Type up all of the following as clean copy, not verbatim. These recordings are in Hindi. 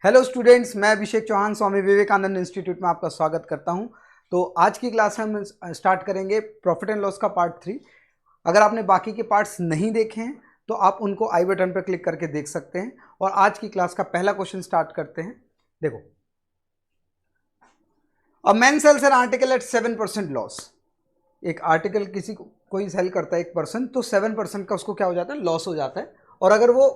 हेलो स्टूडेंट्स, मैं अभिषेक चौहान स्वामी विवेकानंद इंस्टीट्यूट में आपका स्वागत करता हूं। तो आज की क्लास हम स्टार्ट करेंगे प्रॉफिट एंड लॉस का पार्ट 3। अगर आपने बाकी के पार्ट्स नहीं देखे हैं तो आप उनको आई बटन पर क्लिक करके देख सकते हैं। और आज की क्लास का पहला क्वेश्चन स्टार्ट करते हैं। देखो, a man sells an article at 7% loss. एक आर्टिकल किसी को कोई सेल करता है 1%, तो 7% का उसको क्या हो जाता है, लॉस हो जाता है। और अगर वो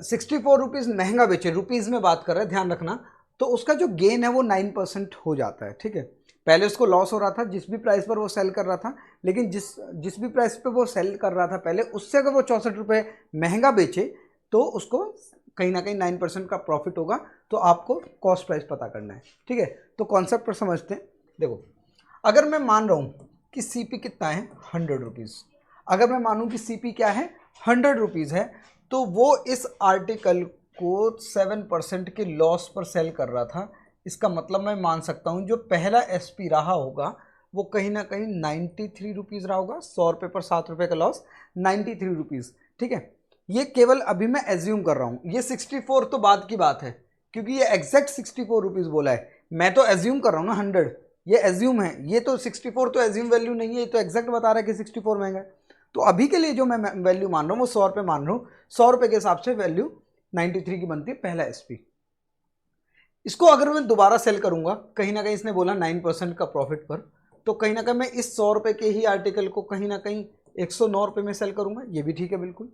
64 रुपीज़ महंगा बेचे, रुपीज़ में बात कर रहे हैं, ध्यान रखना, तो उसका जो गेन है वो 9% हो जाता है। ठीक है, पहले उसको लॉस हो रहा था जिस भी प्राइस पर वो सेल कर रहा था, लेकिन जिस भी प्राइस पे वो सेल कर रहा था पहले, उससे अगर वो 64 रुपये महंगा बेचे तो उसको कहीं ना कहीं 9% का प्रॉफिट होगा। तो आपको कॉस्ट प्राइस पता करना है। ठीक है, तो कॉन्सेप्ट पर समझते हैं। देखो, अगर मैं मान रहा हूँ कि सीपी कितना है, 100 रुपीज़। अगर मैं मानूँ कि सीपी क्या है, 100 रुपीज़ है, तो वो इस आर्टिकल को 7% के लॉस पर सेल कर रहा था। इसका मतलब मैं मान सकता हूँ जो पहला एसपी रहा होगा वो कहीं ना कहीं 93 रुपीज़ रहा होगा। 100 रुपये पर 7 रुपये का लॉस, 93 रुपीज़। ठीक है, ये केवल अभी मैं एज्यूम कर रहा हूँ। ये 64 तो बाद की बात है, क्योंकि ये एग्जैक्ट 64 रुपीज़ बोला है। मैं तो एज्यूम कर रहा हूँ ना 100, ये एज्यूम है। ये तो 64 तो एज्यूम वैल्यू नहीं है, ये तो एग्जैक्ट बता रहा है कि 64 महंगा है। तो अभी के लिए जो मैं वैल्यू मान रहा हूँ वो 100 रुपये मान रहा हूँ। 100 रुपये के हिसाब से वैल्यू 93 की बनती है, पहला एसपी। इसको अगर मैं दोबारा सेल करूंगा, कहीं ना कहीं इसने बोला 9% का प्रॉफिट पर, तो कहीं ना कहीं मैं इस 100 रुपये के ही आर्टिकल को कहीं ना कहीं 109 रुपये में सेल करूंगा। ये भी ठीक है, बिल्कुल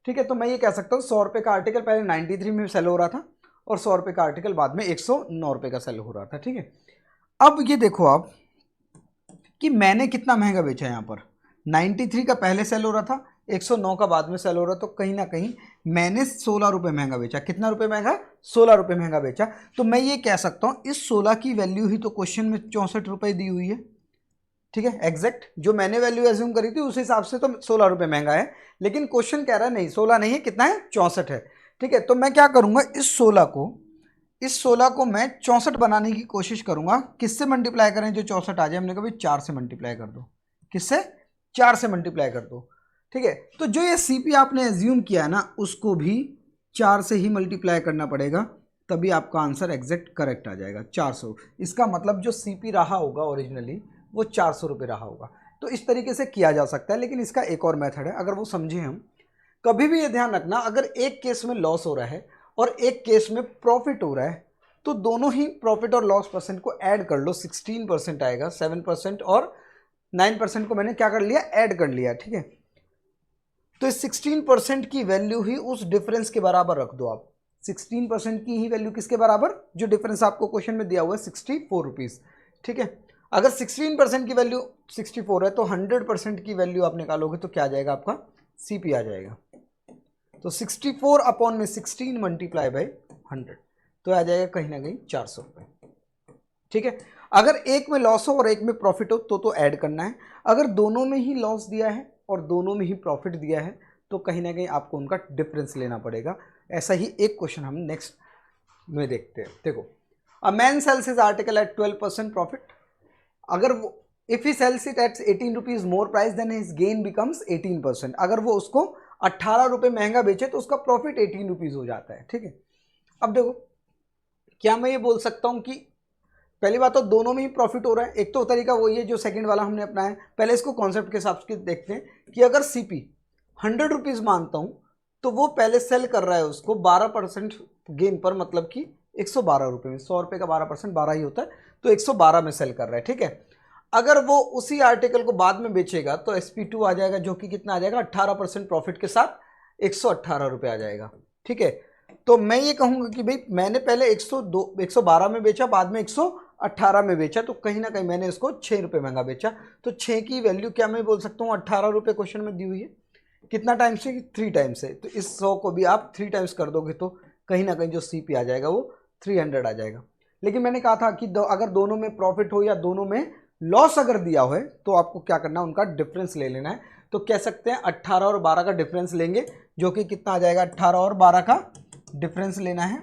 ठीक है। तो मैं ये कह सकता हूँ 100 रुपये का आर्टिकल पहले 93 में सेल हो रहा था और 100 रुपये का आर्टिकल बाद में 109 रुपये का सेल हो रहा था। ठीक है, अब ये देखो आप कि मैंने कितना महंगा बेचा। यहाँ पर 93 का पहले सेल हो रहा था, 109 का बाद में सेल हो रहा, तो कहीं ना कहीं मैंने 16 रुपये महंगा बेचा। कितना रुपये महंगा, 16 रुपये महंगा बेचा। तो मैं ये कह सकता हूँ इस 16 की वैल्यू ही तो क्वेश्चन में 64 रुपये दी हुई है। ठीक है, एग्जैक्ट जो मैंने वैल्यू एज्यूम करी थी उस हिसाब से तो 16 रुपये महंगा है, लेकिन क्वेश्चन कह रहा है नहीं 16 नहीं है, कितना है, 64 है। ठीक है, तो मैं क्या करूंगा, इस 16 को मैं 64 बनाने की कोशिश करूंगा। किससे मल्टीप्लाई करें जो 64 आ जाए? हमने कहा भाई 4 से मल्टीप्लाई कर दो। किससे? 4 से मल्टीप्लाई कर दो। ठीक है, तो जो ये सीपी आपने एज्यूम किया है ना, उसको भी 4 से ही मल्टीप्लाई करना पड़ेगा, तभी आपका आंसर एग्जैक्ट करेक्ट आ जाएगा, 400। इसका मतलब जो सीपी रहा होगा ओरिजिनली वो 400 रुपये रहा होगा। तो इस तरीके से किया जा सकता है, लेकिन इसका एक और मेथड है, अगर वो समझे हम। कभी भी ये ध्यान रखना, अगर एक केस में लॉस हो रहा है और एक केस में प्रॉफिट हो रहा है, तो दोनों ही प्रॉफिट और लॉस परसेंट को ऐड कर लो। 16% आएगा, 7% और 9% को मैंने क्या कर लिया, ऐड कर लिया। ठीक है, तो इस 16% की वैल्यू ही उस डिफरेंस के बराबर रख दो आप। 16% की ही वैल्यू किसके बराबर, जो डिफरेंस आपको क्वेश्चन में दिया हुआ है 64 रुपीज़। ठीक है, अगर 16% की वैल्यू 64 है तो 100% की वैल्यू आप निकालोगे तो क्या आ जाएगा, आपका सीपी आ जाएगा। तो 64 अपॉन में 16 मल्टीप्लाई बाई 100, तो आ जाएगा कहीं ना कहीं 400 रुपये। ठीक है, अगर एक में लॉस हो और एक में प्रॉफिट हो तो ऐड करना है। अगर दोनों में ही लॉस दिया है और दोनों में ही प्रॉफिट दिया है तो कहीं ना कहीं आपको उनका डिफरेंस लेना पड़ेगा। ऐसा ही एक क्वेश्चन हम नेक्स्ट में देखते हैं। देखो, a man sells his article at 12% profit. अगर वो if he sells it at 18 rupees more price then his gain becomes 18%। अगर वो उसको 18 रुपये महंगा बेचे तो उसका प्रॉफिट 18 रुपीज हो जाता है। ठीक है, अब देखो, क्या मैं ये बोल सकता हूं कि पहली बात तो दोनों में ही प्रॉफिट हो रहा है। एक तो तरीका वही है जो सेकंड वाला हमने अपनाया। पहले इसको कॉन्सेप्ट के हिसाब से देखते हैं कि अगर सीपी 100 रुपीज़ मानता हूं तो वो पहले सेल कर रहा है उसको 12% गेन पर, मतलब कि 112 रुपये में। 100 रुपये का 12% 12 ही होता है, तो 112 में सेल कर रहा है। ठीक है, अगर वो उसी आर्टिकल को बाद में बेचेगा तो SP2 आ जाएगा, जो कि कितना आ जाएगा, 18% प्रॉफिट के साथ 118 रुपये आ जाएगा। ठीक है, तो मैं ये कहूंगा कि भाई मैंने पहले 112 में बेचा, बाद में 118 में बेचा, तो कहीं ना कहीं मैंने इसको 6 रुपये महंगा बेचा। तो 6 की वैल्यू क्या मैं बोल सकता हूँ, 18 रुपये क्वेश्चन में दी हुई है। कितना टाइम से, 3 टाइम से। तो इस 100 को भी आप 3 टाइम्स कर दोगे तो कहीं ना कहीं जो सीपी आ जाएगा वो 300 आ जाएगा। लेकिन मैंने कहा था कि अगर दोनों में प्रॉफिट हो या दोनों में लॉस अगर दिया हो तो आपको क्या करना है, उनका डिफरेंस ले लेना है। तो कह सकते हैं 18 और 12 का डिफरेंस लेंगे, जो कि कितना आ जाएगा, 18 और 12 का डिफरेंस लेना है।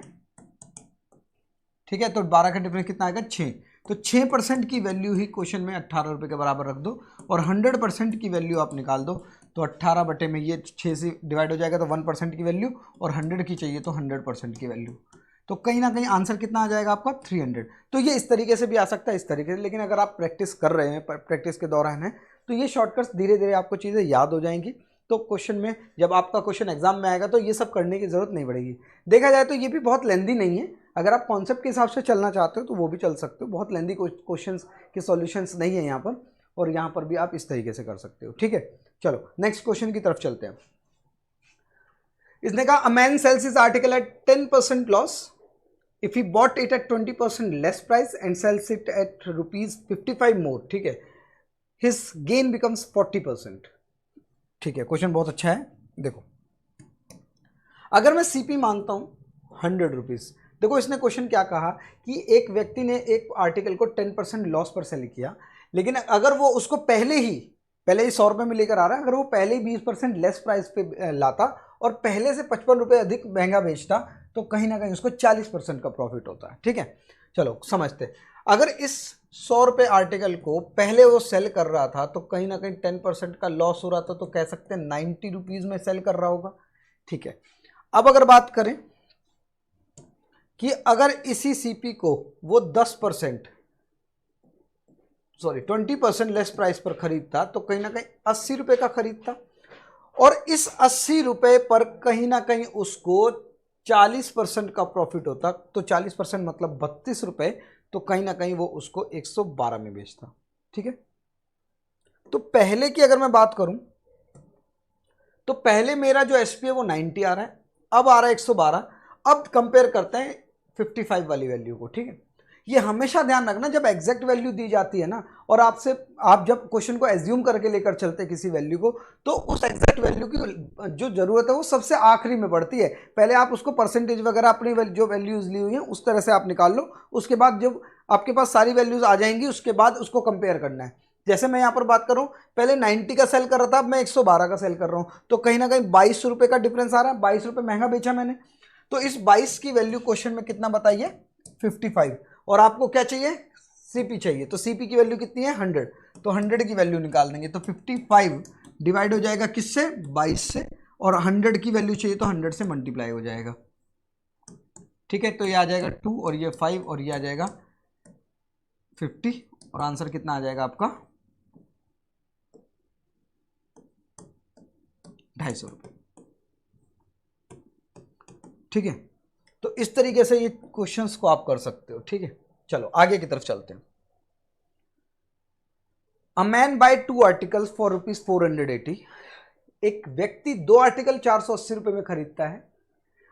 ठीक है, तो 12 का डिफरेंस कितना आएगा, 6। तो 6% की वैल्यू ही क्वेश्चन में 18 रुपये के बराबर रख दो और 100% की वैल्यू आप निकाल दो। तो 18 बटे में ये 6 से डिवाइड हो जाएगा तो 1% की वैल्यू, और 100 की चाहिए तो 100% की वैल्यू। तो कहीं ना कहीं आंसर कितना आ जाएगा आपका 300। तो ये इस तरीके से भी आ सकता है, इस तरीके से, लेकिन अगर आप प्रैक्टिस कर रहे हैं, प्रैक्टिस के दौरान है, तो ये शॉर्टकट्स धीरे धीरे आपको चीज़ें याद हो जाएंगी। तो क्वेश्चन में जब आपका क्वेश्चन एग्जाम में आएगा तो ये सब करने की जरूरत नहीं पड़ेगी। देखा जाए तो ये भी बहुत लेंदी नहीं है, अगर आप कॉन्सेप्ट के हिसाब से चलना चाहते हो तो वो भी चल सकते हो। बहुत लेंदी क्वेश्चंस के सॉल्यूशंस नहीं है यहाँ पर, और यहाँ पर भी आप इस तरीके से कर सकते हो। ठीक है, चलो नेक्स्ट क्वेश्चन की तरफ चलते हैं। इसने कहा a man sells his article at 10% loss if he bought it at 20% less price and sells it at ₹55 more. ठीक है, हिज गेन बिकम्स 40%। ठीक है, क्वेश्चन बहुत अच्छा है। देखो, अगर मैं सीपी मानता हूं 100 रुपीज, देखो इसने क्वेश्चन क्या कहा कि एक व्यक्ति ने एक आर्टिकल को 10% लॉस पर सेल किया, लेकिन अगर वो उसको पहले ही 100 रुपये में लेकर आ रहा है, अगर वो पहले ही 20% लेस प्राइस पे लाता और पहले से 55 रुपये अधिक महंगा बेचता, तो कहीं ना कहीं उसको 40% का प्रॉफिट होता है। ठीक है, चलो समझते। अगर इस 100 रुपये आर्टिकल को पहले वो सेल कर रहा था तो कहीं ना कहीं 10% का लॉस हो रहा था, तो कह सकते हैं 90 रुपीज़ में सेल कर रहा होगा। ठीक है, अब अगर बात करें कि अगर इसी सीपी को वो 20% लेस प्राइस पर खरीदता, तो कहीं ना कहीं 80 रुपये का खरीदता, और इस 80 रुपये पर कहीं ना कहीं उसको 40% का प्रॉफिट होता। तो 40% मतलब 32 रुपये, तो कहीं ना कहीं वो उसको 112 में बेचता। ठीक है, तो पहले की अगर मैं बात करूं तो पहले मेरा जो एसपी है वो 90 आ रहा है, अब आ रहा है 112। अब कंपेयर करते हैं 55 वाली वैल्यू को। ठीक है, ये हमेशा ध्यान रखना, जब एग्जैक्ट वैल्यू दी जाती है ना, और आप जब क्वेश्चन को एज्यूम करके लेकर चलते हैं किसी वैल्यू को, तो उस एग्जैक्ट वैल्यू की जो जरूरत है वो सबसे आखिरी में पड़ती है। पहले आप उसको परसेंटेज वगैरह अपनी जो वैल्यूज ली हुई हैं उस तरह से आप निकाल लो, उसके बाद जब आपके पास सारी वैल्यूज आ जाएंगी उसके बाद उसको कंपेयर करना है। जैसे मैं यहाँ पर बात करूं, पहले 90 का सेल कर रहा था, अब मैं 112 का सेल कर रहा हूं, तो कहीं ना कहीं 22 रुपये का डिफरेंस आ रहा है, 22 रुपये महंगा बेचा मैंने। तो इस 22 की वैल्यू क्वेश्चन में कितना बताइए, 55, और आपको क्या चाहिए, सीपी चाहिए। तो सीपी की वैल्यू कितनी है, 100, तो 100 की वैल्यू निकाल देंगे। तो 55 डिवाइड हो जाएगा किससे, 22 से, और 100 की वैल्यू चाहिए तो 100 से मल्टीप्लाई हो जाएगा। ठीक है, तो ये आ जाएगा 2 और ये 5 और ये आ जाएगा 50, और आंसर कितना आ जाएगा आपका 250 रुपये। ठीक है, तो इस तरीके से ये क्वेश्चंस को आप कर सकते हो। ठीक है, चलो आगे की तरफ चलते हैं। A man buy 2 articles for ₹480। एक व्यक्ति 2 आर्टिकल 480 रुपये में खरीदता है।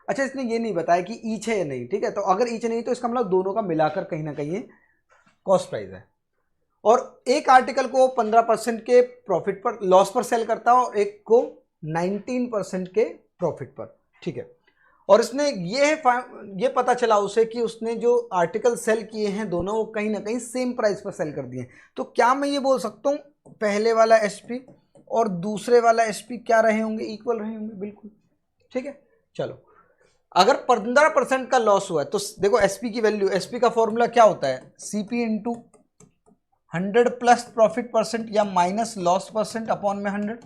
अच्छा, इसने ये नहीं बताया कि ईच है या नहीं। ठीक है, तो अगर ईच नहीं तो इसका मतलब दोनों का मिलाकर कहीं ना कहीं कॉस्ट प्राइस है, और एक आर्टिकल को 15% के प्रॉफिट पर, लॉस पर सेल करता है, और एक को 19% के प्रॉफिट पर। ठीक है, और इसने ये पता चला उसे कि उसने जो आर्टिकल सेल किए हैं दोनों, वो कहीं ना कहीं सेम प्राइस पर सेल कर दिए। तो क्या मैं ये बोल सकता हूँ पहले वाला एसपी और दूसरे वाला एसपी क्या रहे होंगे, इक्वल रहे होंगे, बिल्कुल। ठीक है, चलो अगर 15% का लॉस हुआ है तो देखो एसपी की वैल्यू, एसपी का फॉर्मूला क्या होता है, CP into 100 plus profit percent या माइनस लॉस परसेंट अपॉन में 100।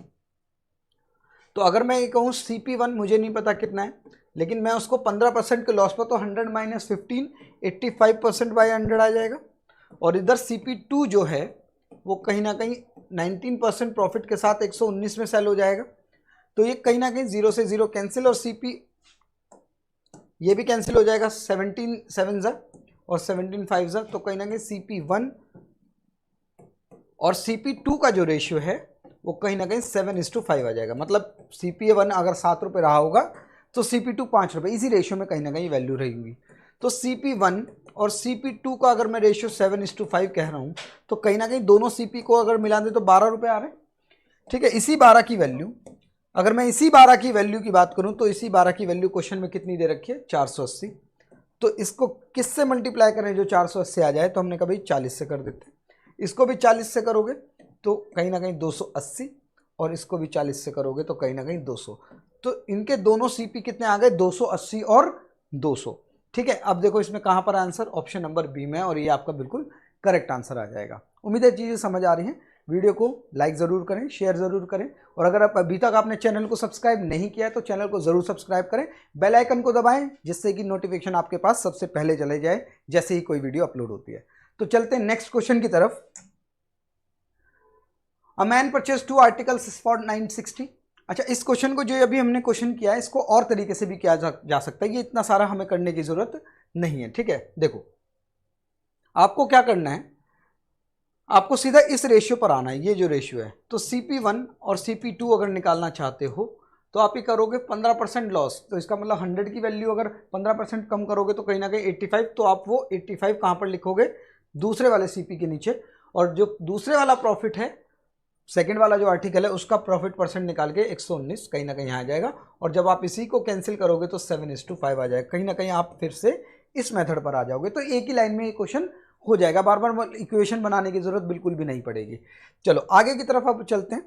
तो अगर मैं ये कहूँ CP1 मुझे नहीं पता कितना है, लेकिन मैं उसको 15% के लॉस पर, तो 100 माइनस 15 85% बाई 100 आ जाएगा। और इधर CP2 जो है वो कहीं ना कहीं 19% प्रॉफिट के साथ 119 में सेल हो जाएगा। तो ये कहीं ना कहीं 0 से 0 कैंसिल, और CP ये भी कैंसिल हो जाएगा, 17 7 जा और 17 5 जा, तो कहीं ना कहीं CP1 और CP2 का जो रेशियो है वो कहीं ना कहीं 7:5 आ जाएगा। मतलब CP1 अगर 7 रुपये रहा होगा तो CP2 5 रुपये, इसी रेशियो में कहीं ना कहीं वैल्यू रहेगी। तो CP1 और CP2 का अगर मैं रेशियो 7:5 कह रहा हूँ, तो कहीं ना कहीं दोनों CP को अगर मिला दे तो 12 रुपये आ रहे हैं। ठीक है, इसी 12 की वैल्यू, अगर मैं इसी 12 की वैल्यू की बात करूँ तो इसी 12 की वैल्यू क्वेश्चन में कितनी दे रखी है, 480। तो इसको किससे मल्टीप्लाई करें जो 480 आ जाए, तो हमने कहा भाई 40 से कर देते हैं। इसको भी 40 से करोगे तो कहीं ना कहीं 280, और इसको भी 40 से करोगे तो कहीं ना कहीं 200। तो इनके दोनों सीपी कितने आ गए, 280 और 200। ठीक है, अब देखो इसमें कहां पर आंसर, ऑप्शन नंबर बी में, और ये आपका बिल्कुल करेक्ट आंसर आ जाएगा। उम्मीद है चीजें समझ आ रही हैं। वीडियो को लाइक ज़रूर करें, शेयर ज़रूर करें, और अगर आप अभी तक आपने चैनल को सब्सक्राइब नहीं किया है तो चैनल को ज़रूर सब्सक्राइब करें, बेल आइकन को दबाएं जिससे कि नोटिफिकेशन आपके पास सबसे पहले चले जाए जैसे ही कोई वीडियो अपलोड होती है। तो चलते हैं नेक्स्ट क्वेश्चन की तरफ। अ मैन परचेज 2 आर्टिकल्स फॉर 960। अच्छा, इस क्वेश्चन को जो अभी हमने क्वेश्चन किया है इसको और तरीके से भी किया जा सकता है, ये इतना सारा हमें करने की जरूरत नहीं है। ठीक है, देखो आपको क्या करना है, आपको सीधा इस रेशियो पर आना है, ये जो रेशियो है। तो CP1 और CP2 अगर निकालना चाहते हो तो आप ये करोगे 15% लॉस, तो इसका मतलब 100 की वैल्यू अगर 15% कम करोगे तो कहीं ना कहीं 85, तो आप वो 85 कहाँ पर लिखोगे, दूसरे वाले CP के नीचे, और जो दूसरे वाला प्रॉफिट है, सेकंड वाला जो आर्टिकल है, उसका प्रॉफिट परसेंट निकाल के 119 कहीं ना कहीं आ जाएगा, और जब आप इसी को कैंसिल करोगे तो 7:5 आ जाएगा। कहीं ना कहीं आप फिर से इस मेथड पर आ जाओगे, तो एक ही लाइन में ये क्वेश्चन हो जाएगा, बार बार इक्वेशन बनाने की जरूरत बिल्कुल भी नहीं पड़ेगी। चलो आगे की तरफ अब चलते हैं।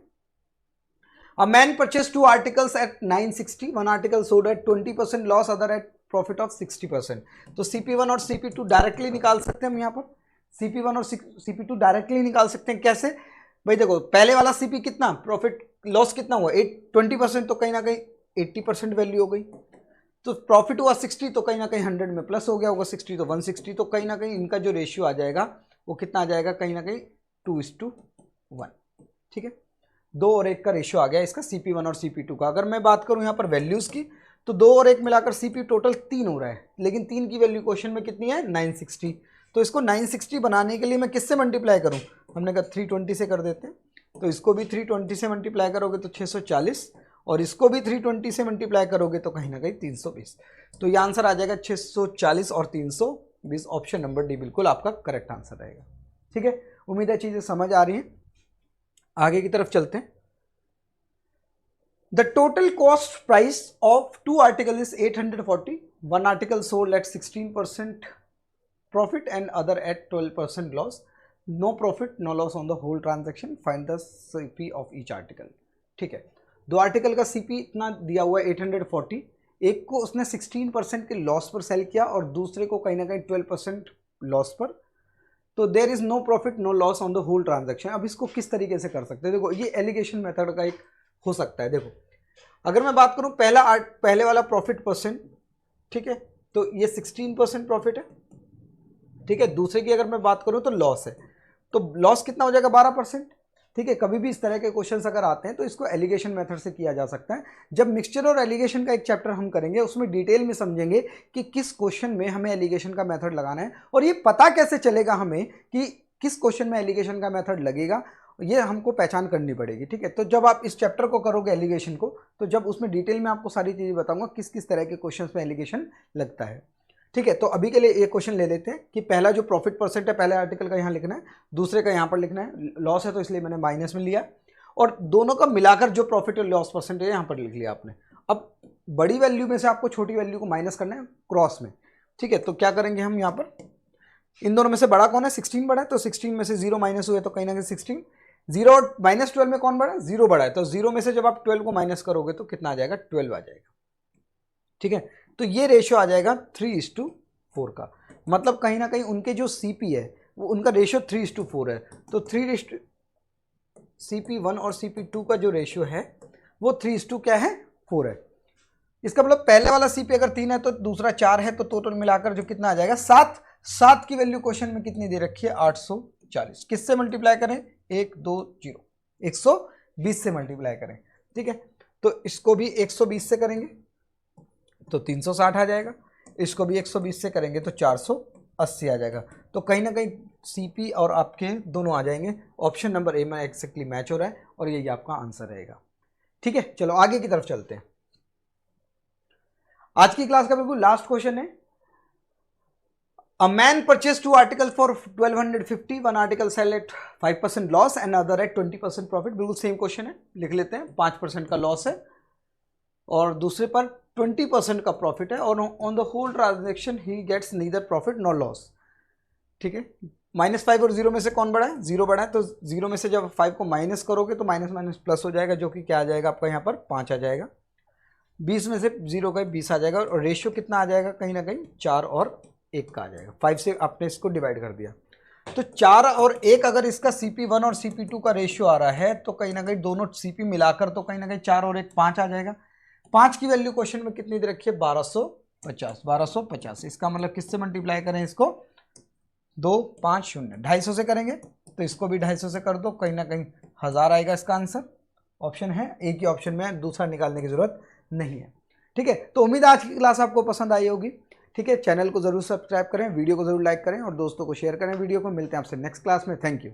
A man purchase 2 articles at 960, one article sold at 20% loss, other at profit of 60%। तो CP1 और CP2 डायरेक्टली निकाल सकते हैं हम यहाँ पर, CP1 और CP2 डायरेक्टली निकाल सकते हैं। कैसे भाई, देखो पहले वाला CP कितना, प्रॉफिट लॉस कितना हुआ 20%, तो कहीं ना कहीं 80% वैल्यू हो गई, तो प्रॉफिट हुआ 60, तो कहीं ना कहीं 100 में प्लस हो गया होगा 60, तो 160, तो कहीं ना कहीं इनका जो रेशियो आ जाएगा वो कितना आ जाएगा, कहीं ना कहीं 2:1। ठीक है, 2 और 1 का रेशियो आ गया इसका CP1 और CP2 का। अगर मैं बात करूं यहाँ पर वैल्यूज की, तो 2 और 1 मिलाकर CP टोटल 3 हो रहा है, लेकिन 3 की वैल्यू क्वेश्चन में कितनी है, 960। तो इसको 960 बनाने के लिए मैं किससे मल्टीप्लाई करूं, हमने कहा 320 से कर देते हैं, तो इसको भी 320 से मल्टीप्लाई करोगे तो 640, और इसको भी 320 से मल्टीप्लाई करोगे तो कहीं ना कहीं 320। तो ये आंसर आ जाएगा 640 और 320, ऑप्शन नंबर डी बिल्कुल आपका करेक्ट आंसर रहेगा। ठीक है, उम्मीद है चीजें समझ आ रही हैं। आगे की तरफ चलते हैं। The total cost price of 2 article is 840, one article sold at 16% profit and other at 12% loss, no profit no loss on the whole transaction, find the CP of each article. ठीक है, 2 आर्टिकल का CP इतना दिया हुआ है 840, एक को उसने 16% के लॉस पर सेल किया और दूसरे को कहीं ना कहीं 12% लॉस पर, तो there is no profit no loss on the whole transaction. अब इसको किस तरीके से कर सकते हैं, देखो ये एलिगेशन मेथड का एक हो सकता है। देखो अगर मैं बात करूं पहले वाला प्रॉफिट परसेंट, ठीक है, तो ये 16% प्रॉफिट है। ठीक है, दूसरे की अगर मैं बात करूं तो लॉस है, तो लॉस कितना हो जाएगा, 12%। ठीक है, कभी भी इस तरह के क्वेश्चंस अगर आते हैं तो इसको एलिगेशन मेथड से किया जा सकता है। जब मिक्सचर और एलिगेशन का एक चैप्टर हम करेंगे उसमें डिटेल में समझेंगे कि किस क्वेश्चन में हमें एलिगेशन का मेथड लगाना है, और ये पता कैसे चलेगा हमें कि किस क्वेश्चन में एलिगेशन का मेथड लगेगा, ये हमको पहचान करनी पड़ेगी। ठीक है, तो जब आप इस चैप्टर को करोगे एलिगेशन को, तो जब उसमें डिटेल में आपको सारी चीज़ें बताऊंगा किस किस तरह के क्वेश्चन में एलिगेशन लगता है। ठीक है, तो अभी के लिए एक क्वेश्चन ले लेते हैं कि पहला जो प्रॉफिट परसेंट है पहले आर्टिकल का यहाँ लिखना है, दूसरे का यहाँ पर लिखना है, लॉस है तो इसलिए मैंने माइनस में लिया, और दोनों का मिलाकर जो प्रॉफिट और लॉस परसेंट है यहाँ पर लिख लिया आपने। अब बड़ी वैल्यू में से आपको छोटी वैल्यू को माइनस करना है क्रॉस में। ठीक है, तो क्या करेंगे हम यहाँ पर, इन दोनों में से बड़ा कौन है, 16 बड़ा है, तो 16 में से 0 माइनस हुए तो कहीं ना कहीं 16, 0 और -12 में कौन बड़ा है, 0 बड़ा है, तो 0 में से जब आप 12 को माइनस करोगे तो कितना आ जाएगा, 12 आ जाएगा। ठीक है, तो ये रेशियो आ जाएगा 3:4 का, मतलब कहीं ना कहीं उनके जो CP है वो उनका रेशियो 3:4 है, तो CP1 और CP2 का जो रेशियो है वो 3:4 क्या है, 4 है। इसका मतलब पहले वाला CP अगर 3 है तो दूसरा 4 है, तो टोटल मिलाकर जो कितना आ जाएगा 7। 7 की वैल्यू क्वेश्चन में कितनी दे रखी है, 840। किससे मल्टीप्लाई करें, 1 2 0, 120 से मल्टीप्लाई करें। ठीक है, तो इसको भी 120 से करेंगे तो 360 आ जाएगा, इसको भी 120 से करेंगे तो 480 आ जाएगा। तो कहीं ना कहीं CP और आपके दोनों आ जाएंगे, ऑप्शन नंबर ए में एक्जैक्टली मैच हो रहा है और यही आपका आंसर रहेगा। ठीक है, चलो आगे की तरफ चलते हैं। आज की क्लास का बिल्कुल लास्ट क्वेश्चन है। A man purchase 2 article for 1250, one article sale at 5% loss and other at 20% profit. बिल्कुल सेम क्वेश्चन है, लिख लेते हैं। 5% का लॉस है और दूसरे पर 20% का प्रॉफिट है, और on the whole transaction he gets neither profit nor loss. ठीक है, -5 और 0 में से कौन बड़ा है, 0 बड़ा है, तो 0 में से जब 5 को माइनस करोगे तो माइनस माइनस प्लस हो जाएगा, जो कि क्या आ जाएगा आपका यहाँ पर 5 आ जाएगा। 20 में से 0 का 20 आ जाएगा, और रेशियो कितना आ जाएगा, कहीं ना कहीं 4 और 1 का आ जाएगा। 5 से आपने इसको डिवाइड कर दिया, तो 4 और 1 अगर इसका CP1 और CP2 का रेशियो आ रहा है तो कहीं ना कहीं दोनों CP मिलाकर तो कहीं ना कहीं 4 और 1 5 आ जाएगा। 5 की वैल्यू क्वेश्चन में कितनी दे रखी है? 1250। इसका मतलब किससे मल्टीप्लाई करें इसको? 250 250 से करेंगे तो इसको भी 250 से कर दो, कहीं ना कहीं 1000 आएगा इसका आंसर। ऑप्शन है, एक ही ऑप्शन में है, दूसरा निकालने की जरूरत नहीं है। ठीक है, तो उम्मीद है आज की क्लास आपको पसंद आई होगी। ठीक है, चैनल को जरूर सब्सक्राइब करें, वीडियो को जरूर लाइक करें और दोस्तों को शेयर करें वीडियो को। मिलते हैं आपसे नेक्स्ट क्लास में। Thank you.